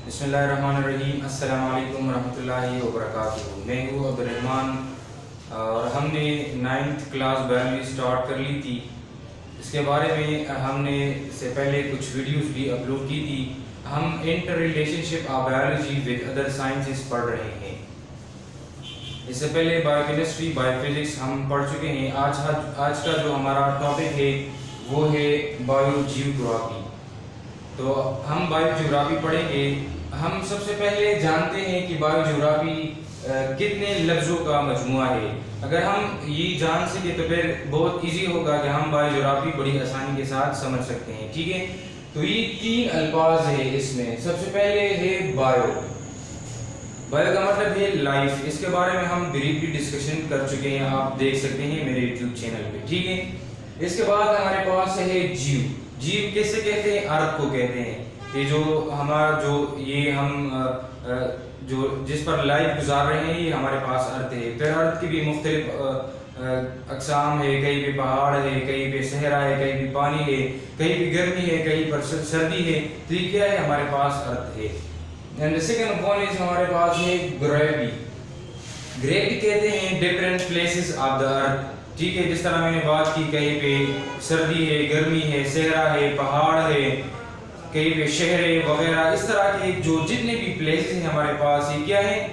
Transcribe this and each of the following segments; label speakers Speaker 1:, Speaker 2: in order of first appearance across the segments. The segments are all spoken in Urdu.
Speaker 1: بسم اللہ الرحمن الرحیم. السلام علیکم ورحمۃ اللہ وبرکاتہ. میں ہوں عبدالرحمن اور ہم نے 9th کلاس بایولوجی اسٹارٹ کر لی تھی. اس کے بارے میں ہم نے سے پہلے کچھ ویڈیوز بھی اپلوڈ کی تھی. ہم interrelationship of biology with other sciences پڑھ رہے ہیں. اس سے پہلے بایو کیمسٹری بایو فزکس ہم پڑھ چکے ہیں. آج کا جو ہمارا ٹاپک ہے وہ ہے بایو جیوگرافی. تو ہم بایو جیوگرافی پڑھیں گے. ہم سب سے پہلے جانتے ہیں کہ بایو جیوگرافی کتنے لفظوں کا مجموعہ ہے. اگر ہم یہ جان سکیں تو پھر بہت ایزی ہوگا کہ ہم بایو جیوگرافی بڑی آسانی کے ساتھ سمجھ سکتے ہیں. ٹھیک ہے, تو یہ 3 الفاظ ہیں اس میں. سب سے پہلے ہے بایو. بایو کا مطلب ہے لائف. اس کے بارے میں ہم بریفلی ڈسکشن کر چکے ہیں, آپ دیکھ سکتے ہیں میرے یوٹیوب چینل پہ. ٹھیک ہے, اس کے بعد ہمارے پاس ہے جیو. جیو کیسے کہتے ہیں؟ ارتھ کو کہتے ہیں. یہ جو ہمارا جو جس پر لائف گزار رہے ہیں یہ ہمارے پاس ارتھ ہے. پھر ارتھ کی بھی مختلف اقسام ہے. کہیں پہ پہاڑ ہے, کہیں پہ صحرا ہے, کہیں پہ پانی ہے, کہیں پہ گرمی ہے, کہیں پر سردی ہے. تو یہ کیا ہے؟ ہمارے پاس ارتھ ہے. اینڈ سیکنڈ ون از ہمارے پاس ہے گریوٹی. گریوٹی کہتے ہیں ڈفرینٹ پلیسز آف دا ارتھ. ٹھیک ہے, جس طرح میں نے بات کی, کہیں پہ سردی ہے, گرمی ہے, صحرا ہے, پہاڑ ہے, کہیں پہ شہر ہے وغیرہ. اس طرح کے جو جتنے بھی پلیسز ہیں ہمارے پاس, یہ کیا ہے؟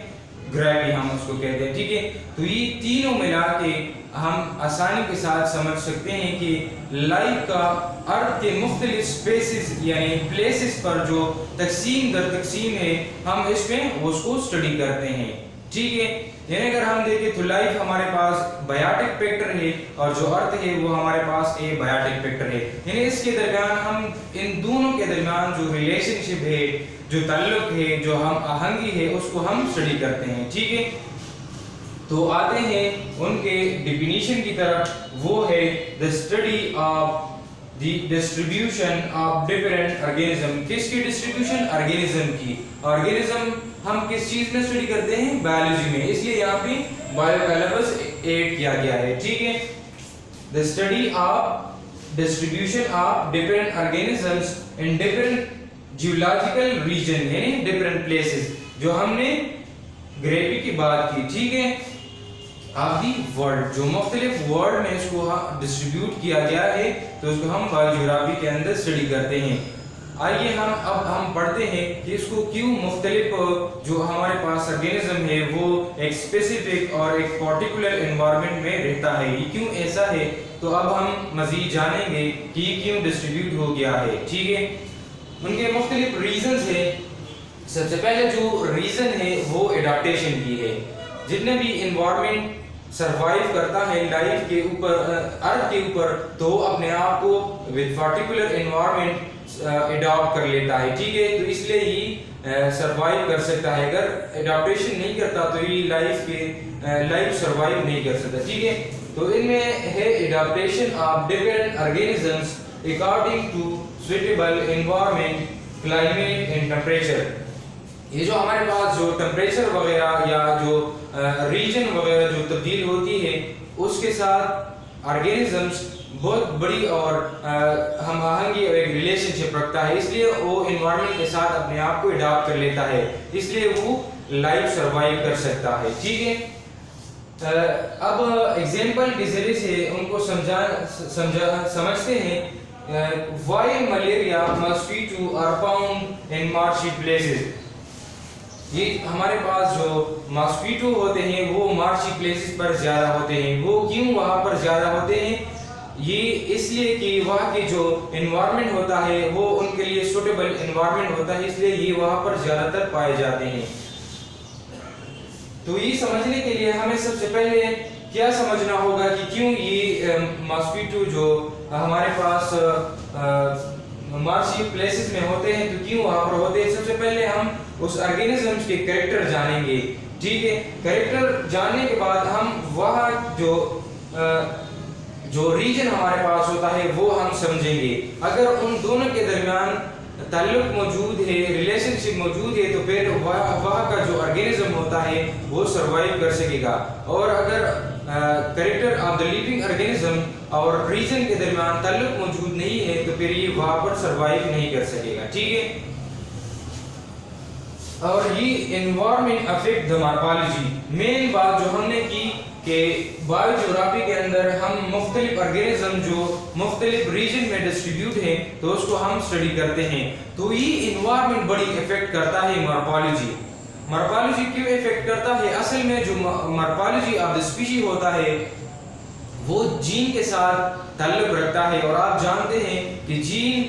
Speaker 1: گریوٹی ہم اس کو کہتے ہیں. ٹھیک ہے, تو یہ تینوں ملا کے ہم آسانی کے ساتھ سمجھ سکتے ہیں کہ لائف کا ارتھ کے مختلف اسپیسز یعنی پلیسز پر جو تقسیم در تقسیم ہے, ہم اس میں اس کو اسٹڈی کرتے ہیں. ٹھیک ہے, یعنی اگر ہم دیکھیں تو لائف ہمارے پاس بایوٹک فیکٹر ہے اور جو ارتھ ہے وہ ہمارے پاس اے بایوٹک فیکٹر ہے. یعنی اس کے درمیان ہم ان دونوں کے درمیان جو ریلیشن شپ ہے, جو تعلق ہے, جو ہم آہنگی ہے, اس کو ہم اسٹڈی کرتے ہیں. ٹھیک ہے, تو آتے ہیں ان کے ڈیفینیشن کی طرف. وہ ہے the study of the distribution of different organism. کس کی ڈسٹریبیوشن؟ آرگینزم کی. آرگینزم ہم کس چیز میں اسٹڈی کرتے ہیں؟ بایولوجی میں. اس لیے یہاں پہ بایو کا لفظ ایڈ کیا گیا ہے. ٹھیک ہے, the study of distribution of different organisms in different geological region یعنی different places. جو ہم نے گریوٹی کی بات کی. ٹھیک ہے, آف دی ورلڈ, جو مختلف ورلڈ میں اس کو ڈسٹریبیوٹ کیا گیا ہے, تو اس کو ہم بایو جیوگرافی کے اندر اسٹڈی کرتے ہیں. آئیے ہم پڑھتے ہیں کہ اس کو کیوں مختلف جو ہمارے پاس آرگینزم ہے وہ ایک اسپیسیفک اور ایک پارٹیکولر انوائرمنٹ میں رہتا ہے, یہ کیوں ایسا ہے. تو اب ہم مزید جانیں گے کہ یہ کیوں ڈسٹریبیوٹ ہو گیا ہے. ٹھیک ہے, ان کے مختلف ریزنز ہیں. سب سے پہلے جو ریزن ہے وہ اڈاپٹیشن کی ہے. جتنے بھی انوائرمنٹ سروائیو کرتا ہے لائف کے اوپر, ارتھ کے اوپر, تو اپنے آپ کو ود پارٹیکولر انوائرمنٹ اڈاپٹ کر لیتا ہے. ٹھیک ہے, تو اس لیے یہ سروائیو کر سکتا ہے. اگر اڈاپٹیشن نہیں کرتا تو یہ لائف سروائیو نہیں کر سکتا. ٹھیک ہے, تو ان میں ہے adaptation of different organisms according to suitable environment, climate and temperature. یہ جو ہمارے پاس جو ٹمپریچر وغیرہ یا جو ریجن وغیرہ جو تبدیل ہوتی ہے, اس کے ساتھ آرگینزمز بہت بڑی اور ہم آہنگی اور ایک ریلیشن شپ رکھتا ہے. اس لیے وہ انوائرمنٹ کے ساتھ اپنے آپ کو اڈاپٹ کر لیتا ہے, اس لیے وہ لائف سروائیو کر سکتا ہے. ٹھیک ہے, اب ایگزامپل کے ذریعے سے ان کو سمجھتے ہیں. why malaria mosquito are found in marshy places. یہ ہمارے پاس جو ماسکیٹو ہوتے ہیں وہ مارشی پلیسز پر زیادہ ہوتے ہیں. وہ کیوں وہاں پر زیادہ ہوتے ہیں؟ یہ اس لیے کہ وہاں کے جو انوائرمنٹ ہوتا ہے وہ ان کے لیے سوٹیبل انوائرمنٹ ہوتا ہے, اس لیے یہ وہاں پر زیادہ تر پائے جاتے ہیں. تو یہ سمجھنے کے لیے ہمیں سب سے پہلے کیا سمجھنا ہوگا کہ کیوں یہ ماسکیٹو جو ہمارے پاس مارشی پلیسز میں ہوتے ہیں تو کیوں وہاں پر ہوتے ہیں. سب سے پہلے ہم اس آرگینزمز کے کریکٹر جانیں گے. ٹھیک ہے, کریکٹر جاننے کے بعد ہم وہاں جو ریجن ہمارے پاس ہوتا ہے وہ ہم سمجھیں گے. اگر ان دونوں کے درمیان تعلق موجود ہے, ریلیشن شپ موجود ہے, تو پھر وہاں کا جو آرگینزم ہوتا ہے وہ سروائیو کر سکے گا. اور اگر character of the living organism اور ریجن کے درمیان تعلق موجود نہیں ہے تو پھر یہ وہاں پر سروائیو نہیں کر سکے گا. ٹھیک ہے, اور یہ انوائرمنٹ افیکٹ دا مارفالوجی، مین بات جو ہم نے کی کہ بایو جغرافی کے اندر ہم مختلف آرگینزم جو مختلف ریجن میں ڈسٹریبیوٹ ہیں تو اس کو ہم اسٹڈی کرتے ہیں، تو یہ انوائرمنٹ بڑی افیکٹ کرتا ہے مارفالوجی۔ مارفالوجی کیوں افیکٹ کرتا ہے؟ اصل میں جو مارفالوجی آف دا اسپیشی ہوتا ہے وہ جین کے ساتھ تعلق رکھتا ہے، اور آپ جانتے ہیں کہ جین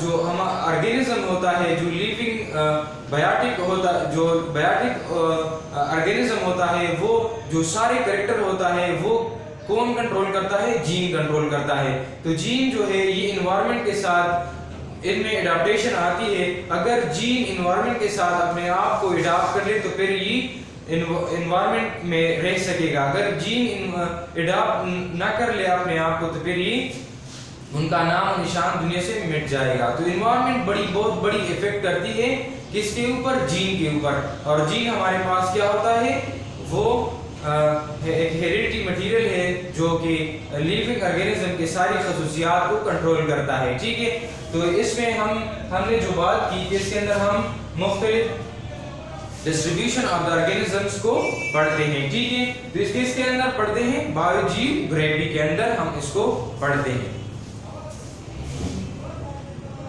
Speaker 1: جو ہمارا آرگینزم ہوتا ہے جو لیونگ بایوٹک ہوتا جو بایوٹک آرگینزم ہوتا ہے، وہ جو سارے کریکٹر ہوتا ہے وہ کون کنٹرول کرتا ہے؟ جین کنٹرول کرتا ہے۔ تو جین جو ہے یہ انوائرمنٹ کے ساتھ ان میں اڈاپٹیشن آتی ہے، اگر جین انوائرمنٹ کے ساتھ اپنے آپ کو اڈاپٹ کر لے تو پھر یہ انوائرمنٹ میں رہ سکے گا، اگر جین اڈاپٹ نہ کر لے اپنے آپ کو تو پھر یہ ان کا نام و نشان دنیا سے مٹ جائے گا۔ تو انوائرمنٹ بہت بڑی افیکٹ کرتی ہے کس کے اوپر؟ جین کے اوپر، اور جین ہمارے پاس کیا ہوتا ہے؟ وہ ایک ہیریڈیٹی مٹیریل ہے جو کہ لیونگ آرگینزم کے ساری خصوصیات کو کنٹرول کرتا ہے، ٹھیک ہے۔ تو اس میں ہم نے جو بات کی کہ اس کے اندر ہم مختلف ڈسٹریبیوشن آف دا آرگینزمس کو پڑھتے ہیں، ٹھیک ہے۔ تو اس کے اندر پڑھتے ہیں بایو جیوگرافی کے اندر ہم اس کو پڑھتے ہیں۔